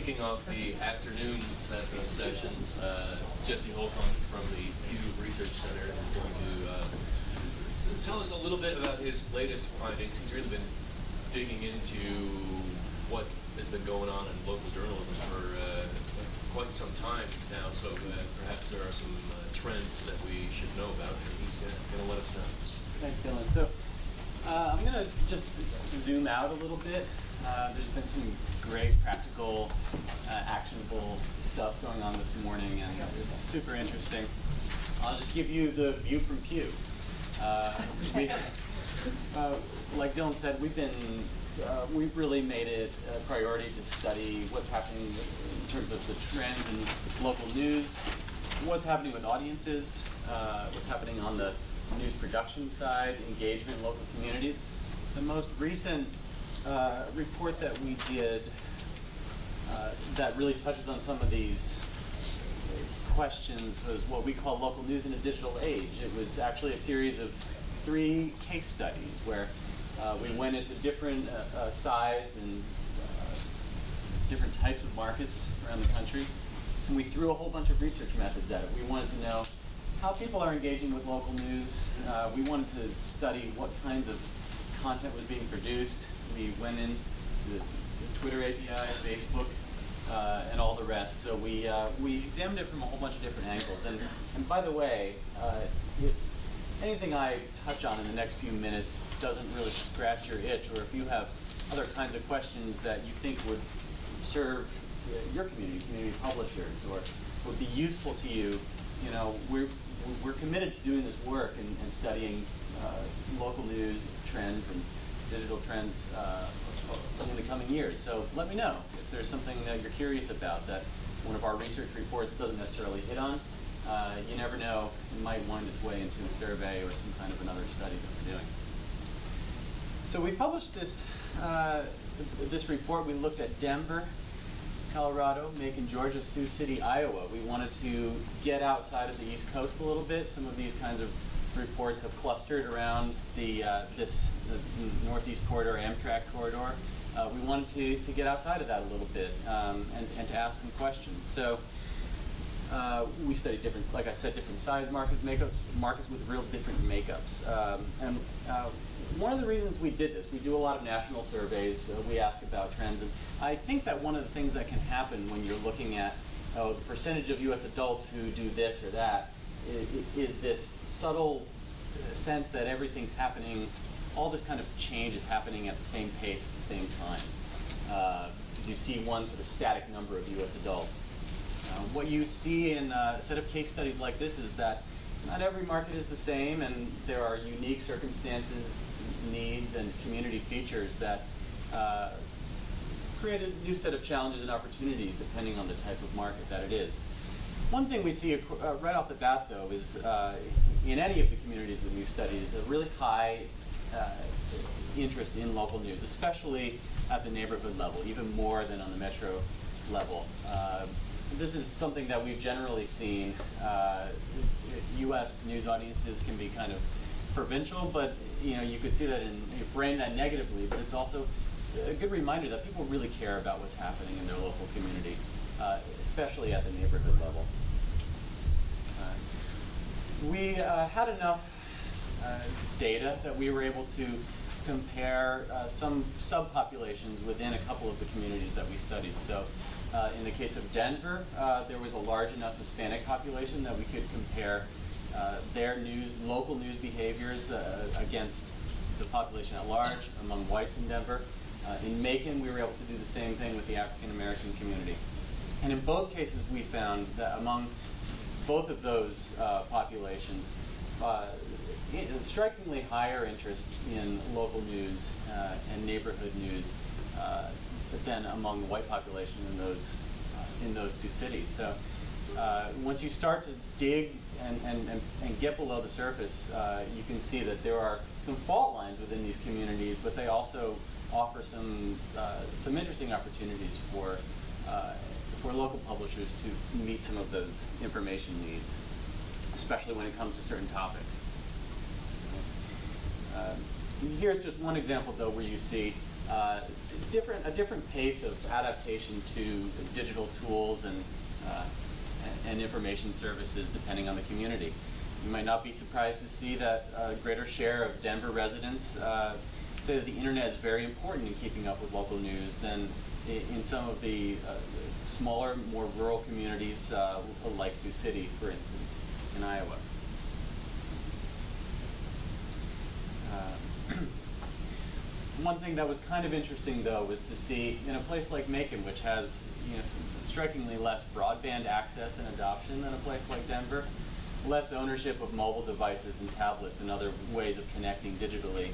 kicking off the afternoon set of sessions, Jesse Holcomb from the Pew Research Center is going to tell us a little bit about his latest findings. He's really been digging into what has been going on in local journalism for quite some time now, so perhaps there are some trends that we should know about, and he's going to let us know. Thanks, Dylan. So I'm going to just zoom out a little bit. There's been some great practical, actionable stuff going on this morning, and it's super interesting. I'll just give you the view from Pew. Like Dylan said, we've really made it a priority to study what's happening in terms of the trends in local news, what's happening with audiences, what's happening on the news production side, engagement in local communities. The most recent report that we did that really touches on some of these questions was what we call local news in a digital age. It was actually a series of 3 case studies where we went into different sized and different types of markets around the country, and we threw a whole bunch of research methods at it. We wanted to know how people are engaging with local news. We wanted to study what kinds of content was being produced. We went into the Twitter API, Facebook, and all the rest. So we examined it from a whole bunch of different angles. And by the way, if anything I touch on in the next few minutes doesn't really scratch your itch, or if you have other kinds of questions that you think would serve your community publishers, or would be useful to you, we're committed to doing this work and studying local news trends and digital trends in the coming years. So let me know if there's something that you're curious about that one of our research reports doesn't necessarily hit on. You never know, it might wind its way into a survey or some kind of another study that we're doing. So we published this report. We looked at Denver, Colorado, Macon, Georgia, Sioux City, Iowa. We wanted to get outside of the East Coast a little bit. Some of these kinds of reports have clustered around the Northeast Corridor, Amtrak corridor. We wanted to get outside of that a little bit and to ask some questions. So we studied different, like I said, different size markets with real different makeups. And one of the reasons we did this, we do a lot of national surveys. We ask about trends, and I think that one of the things that can happen when you're looking at the percentage of U.S. adults who do this or that is this subtle sense that everything's happening, all this kind of change is happening at the same pace at the same time. Because you see one sort of static number of U.S. adults. What you see in a set of case studies like this is that not every market is the same, and there are unique circumstances, needs, and community features that create a new set of challenges and opportunities depending on the type of market that it is. One thing we see right off the bat, though, is in any of the communities that we've studied is a really high interest in local news, especially at the neighborhood level, even more than on the metro level. This is something that we've generally seen. U.S. news audiences can be kind of provincial, but you could see that you frame that negatively, but it's also a good reminder that people really care about what's happening in their local community, especially at the neighborhood level. We had enough data that we were able to compare some subpopulations within a couple of the communities that we studied. So in the case of Denver, there was a large enough Hispanic population that we could compare their local news behaviors against the population at large among whites in Denver. In Macon, we were able to do the same thing with the African American community. And in both cases, we found that among both of those populations, strikingly higher interest in local news and neighborhood news than among the white population in those 2 cities. So once you start to dig and get below the surface, you can see that there are some fault lines within these communities, but they also offer some interesting opportunities for local publishers to meet some of those information needs, especially when it comes to certain topics. Here's just one example, though, where you see a different pace of adaptation to digital tools and information services depending on the community. You might not be surprised to see that a greater share of Denver residents say that the internet is very important in keeping up with local news than in some of the smaller, more rural communities like Sioux City, for instance, in Iowa. One thing that was kind of interesting, though, was to see in a place like Macon, which has strikingly less broadband access and adoption than a place like Denver, less ownership of mobile devices and tablets and other ways of connecting digitally,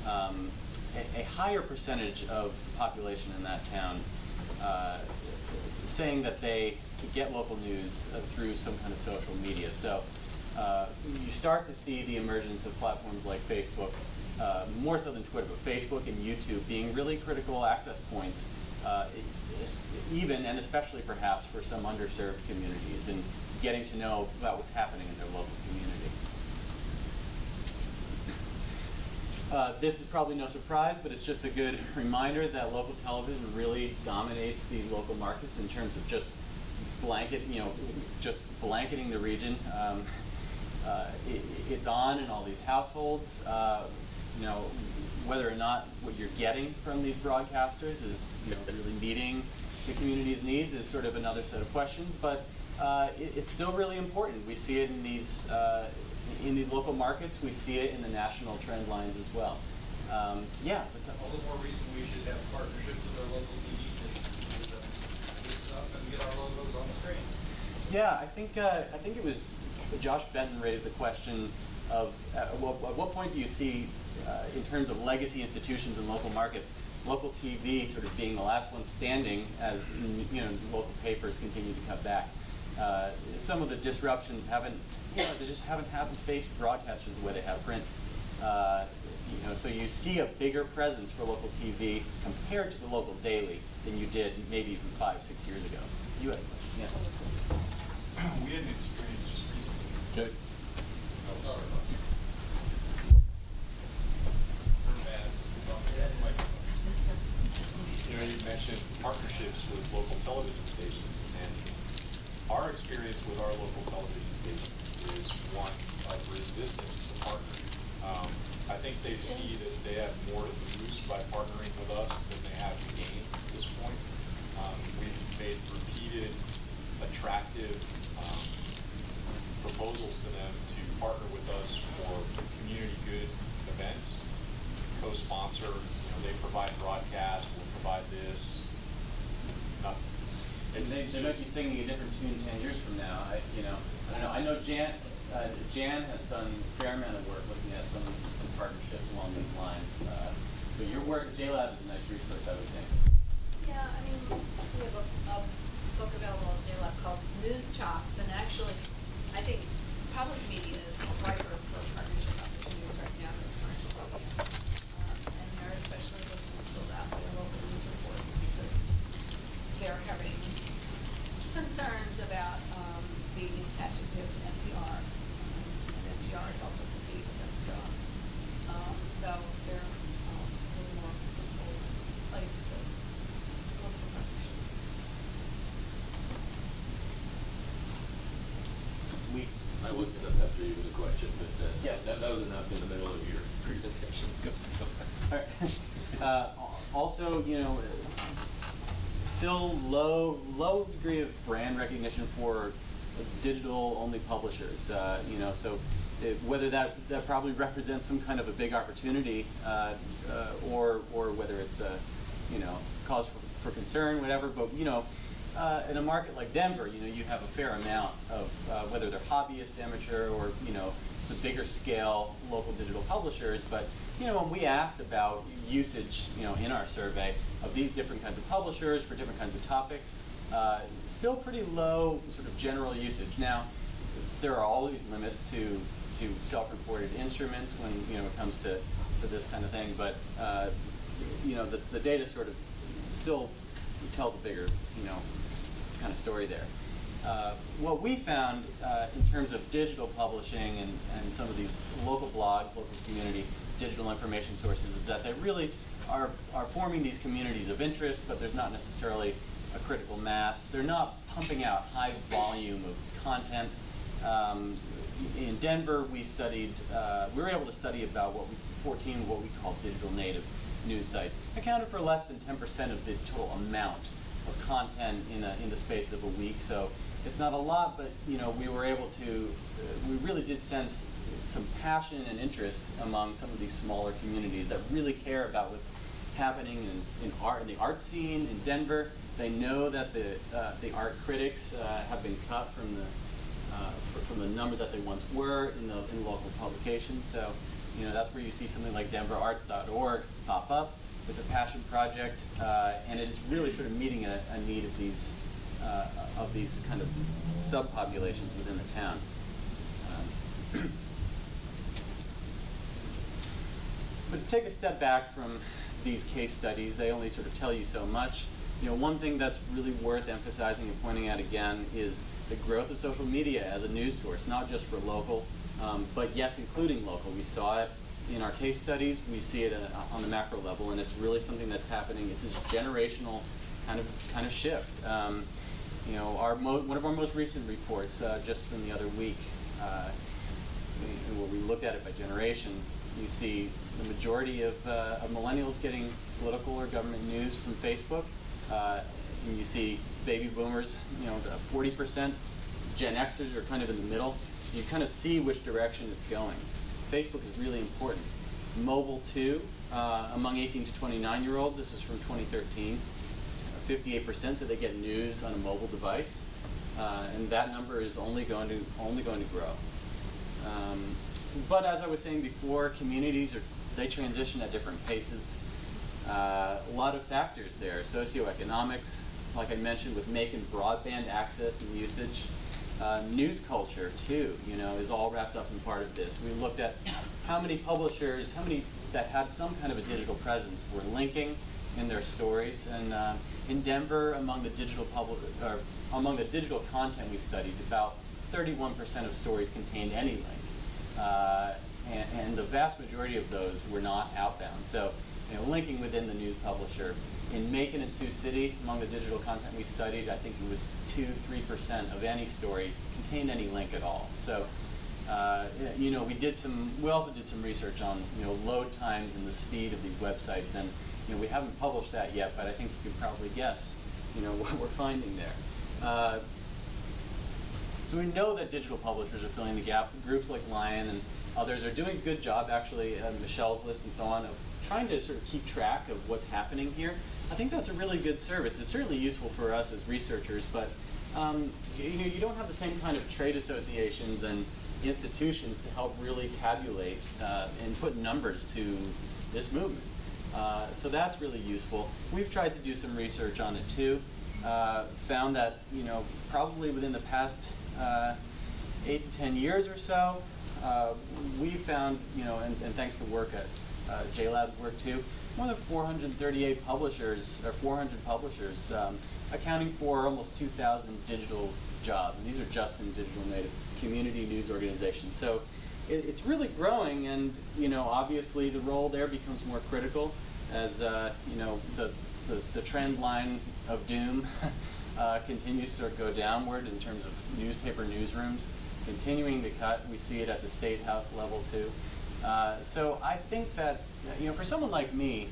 a higher percentage of the population in that town saying that they could get local news through some kind of social media. So you start to see the emergence of platforms like Facebook, more so than Twitter, but Facebook and YouTube being really critical access points, even and especially perhaps for some underserved communities, and getting to know about what's happening in their local community. This is probably no surprise, but it's just a good reminder that local television really dominates these local markets in terms of just blanketing the region. It's on in all these households. Whether or not what you're getting from these broadcasters is really meeting the community's needs is sort of another set of questions, but it's still really important. We see it in these local markets. We see it in the national trend lines as well. Yeah. All the more reason we should have partnerships with our local TV stations to do stuff and get our logos on the screen. Yeah, I think it was Josh Benton raised the question of at what point do you see, in terms of legacy institutions and local markets, local TV sort of being the last one standing as local papers continue to cut back. Some of the disruptions they just haven't faced broadcasters the way they have print. So you see a bigger presence for local TV compared to the local daily than you did maybe even 5-6 years ago. You had a question, yes? We had an experience just recently. Okay. Oh, sorry about that. We're bad. You mentioned partnerships with local television stations, and our experience with our local television station is one of resistance to partnering. I think they see that they have more to lose by partnering with us than they have to gain at this point. We've made repeated, attractive proposals to them to partner with us for community good events, co-sponsor. They provide broadcast, we'll provide this. Nothing. They might be singing a different tune 10 years from now. I don't know. I know Jan has done a fair amount of work looking at some partnerships along these lines. So your work at JLab is a nice resource, I would think. Yeah, we have a book available at JLab called News Chops, and actually, I think public media is riper for partnership opportunities right now than commercial media. And they're especially looking to build out their local news reports because they're having concerns about being attached to NPR. And NPR is also competing with NPR. So they're a little more place to look for partnerships. I wasn't going to pester you with a question, but yes. that was enough in the middle of your presentation. All right. Also, still low degree of brand recognition for digital-only publishers. So whether that probably represents some kind of a big opportunity, or whether it's a cause for concern, whatever. But in a market like Denver, you have a fair amount of whether they're hobbyists, amateur, or the bigger scale local digital publishers. But when we asked about usage, in our survey of these different kinds of publishers for different kinds of topics, still pretty low sort of general usage. Now, there are always limits to self-reported instruments when it comes to this kind of thing. But the data sort of still tells a bigger kind of story there. What we found in terms of digital publishing and some of these local blogs, local community, digital information sources is that they really are forming these communities of interest, but there's not necessarily a critical mass. They're not pumping out high volume of content. In Denver, we were able to study about 14 what we call digital native news sites, accounted for less than 10% of the total amount of content in the space of a week. So it's not a lot, but we were able to. We really did sense some passion and interest among some of these smaller communities that really care about what's happening in the art scene in Denver. They know that the art critics have been cut from the number that they once were in local publications. So that's where you see something like denverarts.org pop up. It's a passion project, and it's really sort of meeting a need of these kind of subpopulations within the town. But to take a step back from these case studies, they only sort of tell you so much. One thing that's really worth emphasizing and pointing out again is the growth of social media as a news source, not just for local, but yes, including local. We saw it in our case studies. We see it on the macro level, and it's really something that's happening. It's this generational kind of shift. One of our most recent reports, just from the other week, where we looked at it by generation, you see the majority of millennials getting political or government news from Facebook. And you see baby boomers, 40%. Gen Xers are kind of in the middle. You kind of see which direction it's going. Facebook is really important. Mobile too, among 18 to 29-year-olds, this is from 2013. 58% said they get news on a mobile device, and that number is only going to grow. But as I was saying before, communities they transition at different paces. A lot of factors there: socioeconomics, like I mentioned, with making broadband access and usage. News culture too, is all wrapped up in part of this. We looked at how many publishers, that had some kind of a digital presence were linking in their stories. And in Denver, among the digital content we studied, about 31% of stories contained any link, and the vast majority of those were not outbound. So, linking within the news publisher. In Macon and Sioux City, among the digital content we studied, I think it was 2-3% of any story contained any link at all. So, we also did some research on, load times and the speed of these websites, and we haven't published that yet, but I think you can probably guess, what we're finding there. So we know that digital publishers are filling the gap. Groups like Lion and others are doing a good job, actually, Michelle's List and so on, of trying to sort of keep track of what's happening here. I think that's a really good service. It's certainly useful for us as researchers, but you don't have the same kind of trade associations and institutions to help really tabulate and put numbers to this movement. So that's really useful. We've tried to do some research on it too. Found that probably within the past 8 to 10 years or so, we found and thanks to work at JLab's work too, more than 438 publishers, or 400 publishers, accounting for almost 2,000 digital jobs. And these are just in digital native community news organizations. So it's really growing, and obviously the role there becomes more critical as the trend line of doom continues to sort of go downward in terms of newspaper newsrooms, continuing to cut. We see it at the state house level too. So I think that for someone like me,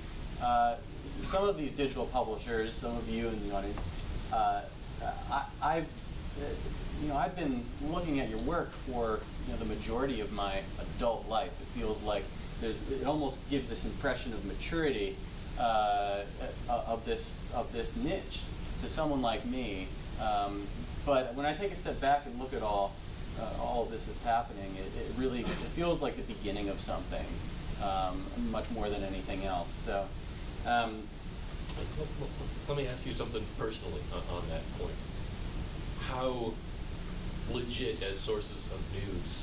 some of these digital publishers, some of you in the audience, I've been looking at your work for the majority of my adult life. It feels like it almost gives this impression of maturity of this niche to someone like me. But when I take a step back and look at all of this that's happening, it feels like the beginning of something, much more than anything else. So, let me ask you something personally on that point. How legit as sources of news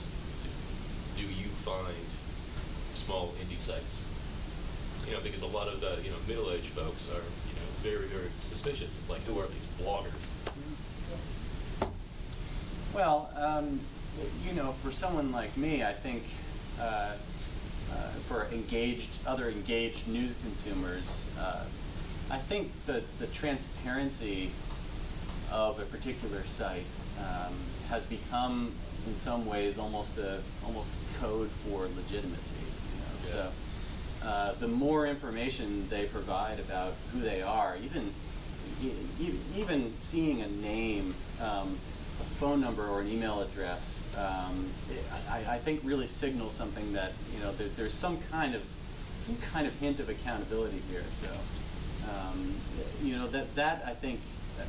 do you find small indie sites? Because a lot of the middle-aged folks are very, very suspicious. It's like, who are these bloggers? Well, for someone like me, I think for other engaged news consumers, I think the transparency of a particular site has become, in some ways, almost code for legitimacy. You know? Yeah. So the more information they provide about who they are, even seeing a name, a phone number or an email address, I think really signals something that there's some kind of hint of accountability here. So that I think,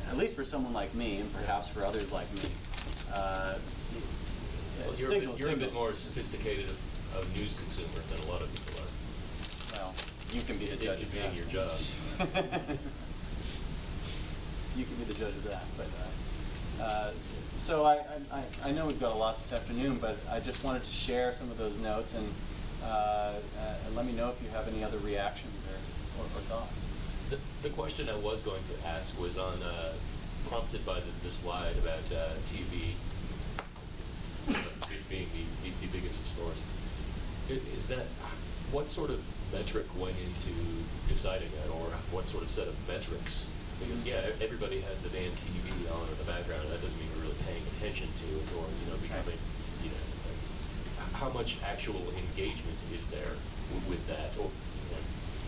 at least for someone like me, and perhaps for others like me, well, you're a bit more sophisticated of news consumer than a lot of people are. Well, you can be the judge of being that. your job. You can be the judge of that. But so I know we've got a lot this afternoon, but I just wanted to share some of those notes and let me know if you have any other reactions or thoughts. The question I was going to ask was prompted by the slide about TV being the biggest source. Is that, what sort of metric went into deciding that, or what sort of set of metrics? Because everybody has the damn TV on in the background. That doesn't mean we're really paying attention to it, or becoming, how much actual engagement is there with that? Or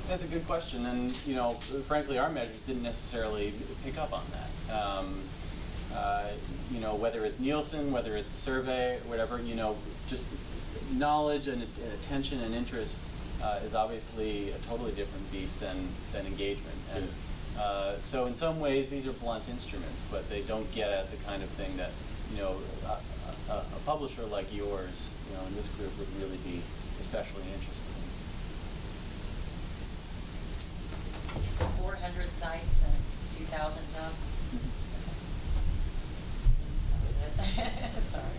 That's a good question, and frankly, our measures didn't necessarily pick up on that. Whether it's Nielsen, whether it's a survey, whatever, just knowledge and attention and interest is obviously a totally different beast than engagement. And so in some ways, these are blunt instruments, but they don't get at the kind of thing that a publisher like yours, in this group, would really be especially interested in. You said 400 sites and 2,000 jobs? Sorry.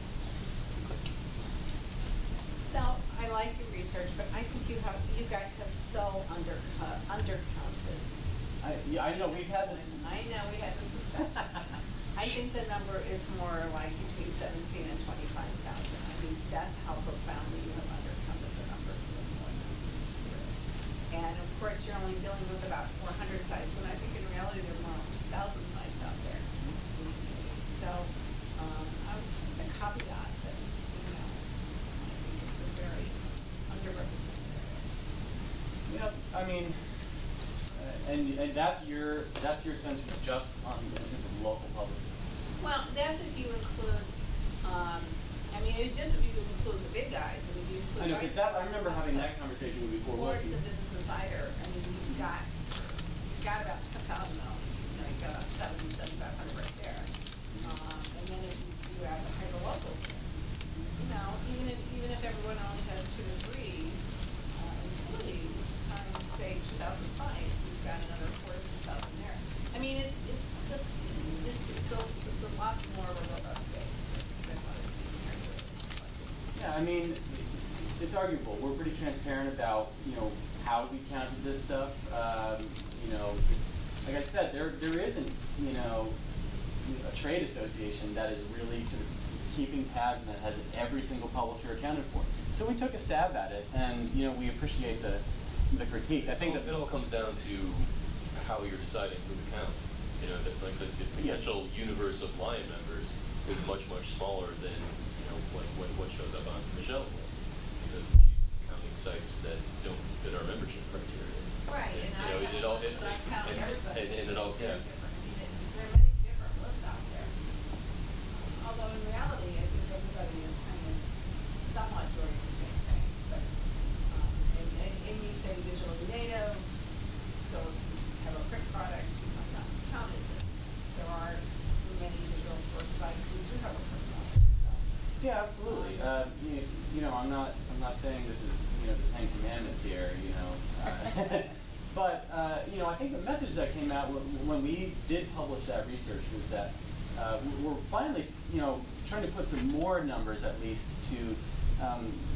So, I like your research, but I think you guys have so undercounted. I know we've had this. I know we had this discussion. I think the number is more like between 17 and 25,000. I mean, that's how profoundly you have undercounted the numbers of employment. And of course, you're only dealing with about 400 sites, when I think in reality there are more than 2,000 sites out there. So, I would just a caveat that, I think it's a very underrepresented area. I mean, and that's your sense of just on the local publishers. Well, that's if you include, just if you include the big guys. I mean, you include. I know, because I remember having that conversation with you before. Forbes and Business Insider. I mean, you've got about 10,000 now. You've got about 7,500 right there. And then if you add the hyperlocals, even if everyone only has 2 or 3 employees times say 2,000 sites, you've got another 4,000 there. I mean, it's a lot more of a robust space than what is being here. Yeah, I mean, it's arguable. We're pretty transparent about how we counted this stuff. Like I said, there isn't a trade association that is really sort of keeping tabs and that has every single publisher accounted for. So we took a stab at it, and we appreciate the critique. I think that it all comes down to how you're deciding who to count. The potential universe of Lion members is much smaller than what shows up on Michelle's list, because she's counting sites that don't fit our membership criteria. Right, and it all everybody. and it all There are many different lists out there. Although in reality, I think everybody is kind of somewhat doing the same thing. But and you say digitally native, so if you have a print product, you might not be counted. There are many digital first sites who do have a print product. So. Yeah, absolutely. I'm not saying this is the 10 Commandments here. But I think the message that came out when we did publish that research was that we're finally trying to put some more numbers at least to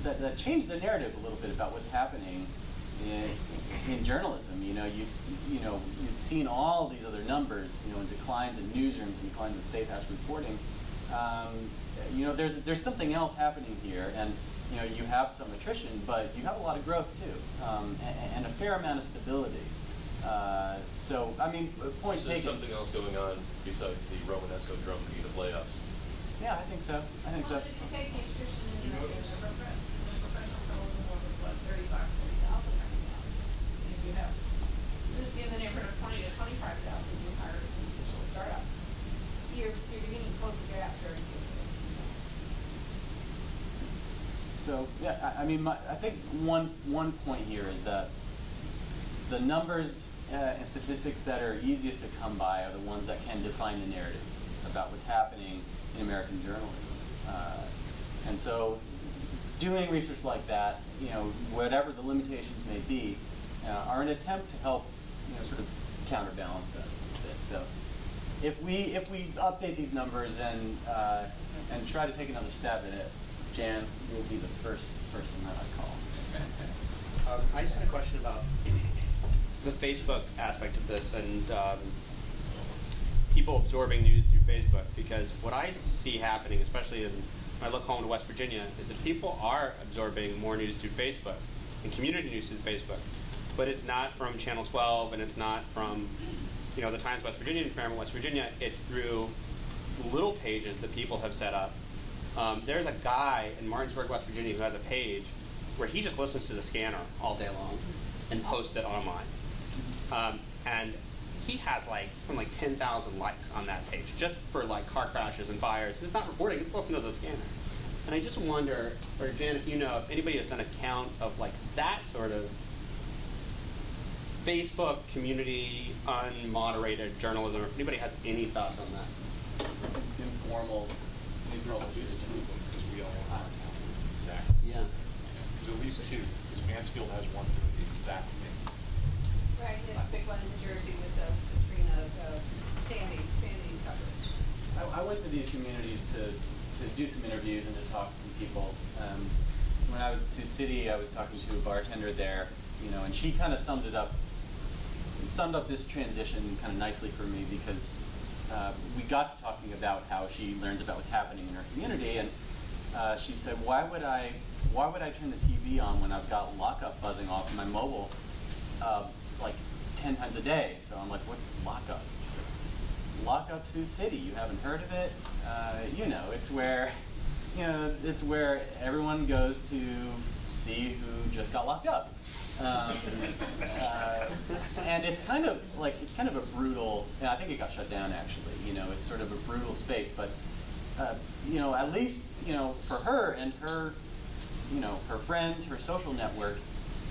that change the narrative a little bit about what's happening in journalism. You've seen all these other numbers, in declines in newsrooms and declines in state house reporting. There's something else happening here, and you have some attrition, but you have a lot of growth too, and a fair amount of stability. So, I mean, point Is there taken. something else going on besides the Romanesco drumbeat of layoffs? Yeah, I think so. I think so. Well, did you take the attrition in the professional journalism was what, 35, 40,000 right now? If you have, this is in the neighborhood of 20 to 25,000 new hires in digital startups. You're beginning to close the gap very quickly. So yeah, I mean, I think one point here is that the numbers and statistics that are easiest to come by are the ones that can define the narrative about what's happening in American journalism. And so, doing research like that, whatever the limitations may be, are an attempt to help, sort of counterbalance that a bit. So, if we update these numbers and try to take another stab at it, Jan, you'll be the first person that I call. I just had a question about the Facebook aspect of this and people absorbing news through Facebook, because what I see happening, especially when I look home to West Virginia, is that people are absorbing more news through Facebook and community news through Facebook, but it's not from Channel 12 and it's not from the Times West Virginia and Paramount West Virginia. It's through little pages that people have set up. There's a guy in Martinsburg, West Virginia, who has a page where he just listens to the scanner all day long and posts it online. And he has something like 10,000 likes on that page just for car crashes and fires. It's not reporting; it's listening to the scanner. And I just wonder, or Jan, if you know, if anybody has done a count of that sort of Facebook community unmoderated journalism, or if anybody has any thoughts on that. Informal. There's at least two of them, because we all want our town to be exact. Yeah. There's at least two, because Mansfield has one doing the exact same. Right, there's a big one in New Jersey with Katrina, Sandy coverage. I went to these communities to do some interviews and to talk to some people. When I was at Sioux City, I was talking to a bartender there, and she kind of summed up this transition kind of nicely for me, because we got to talking about how she learns about what's happening in her community, and she said, why would I turn the TV on when I've got lockup buzzing off my mobile 10 times a day? So I'm like, what's lockup? Lockup Sioux City. You haven't heard of it? It's where everyone goes to see who just got locked up. And it's kind of a brutal. I think it got shut down actually. It's sort of a brutal space, but at least for her and her her friends, her social network,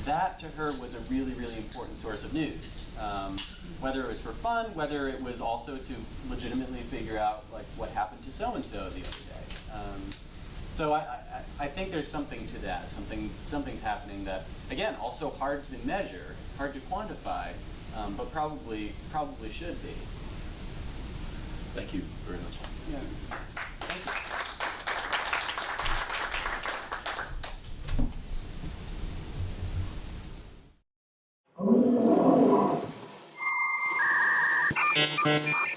that to her was a really, really important source of news. Whether it was for fun, whether it was also to legitimately figure out what happened to so and so the other day. So I think there's something to that. Something's happening that, again, also hard to measure, hard to quantify, but probably should be. Thank you very much. Yeah. Thank you.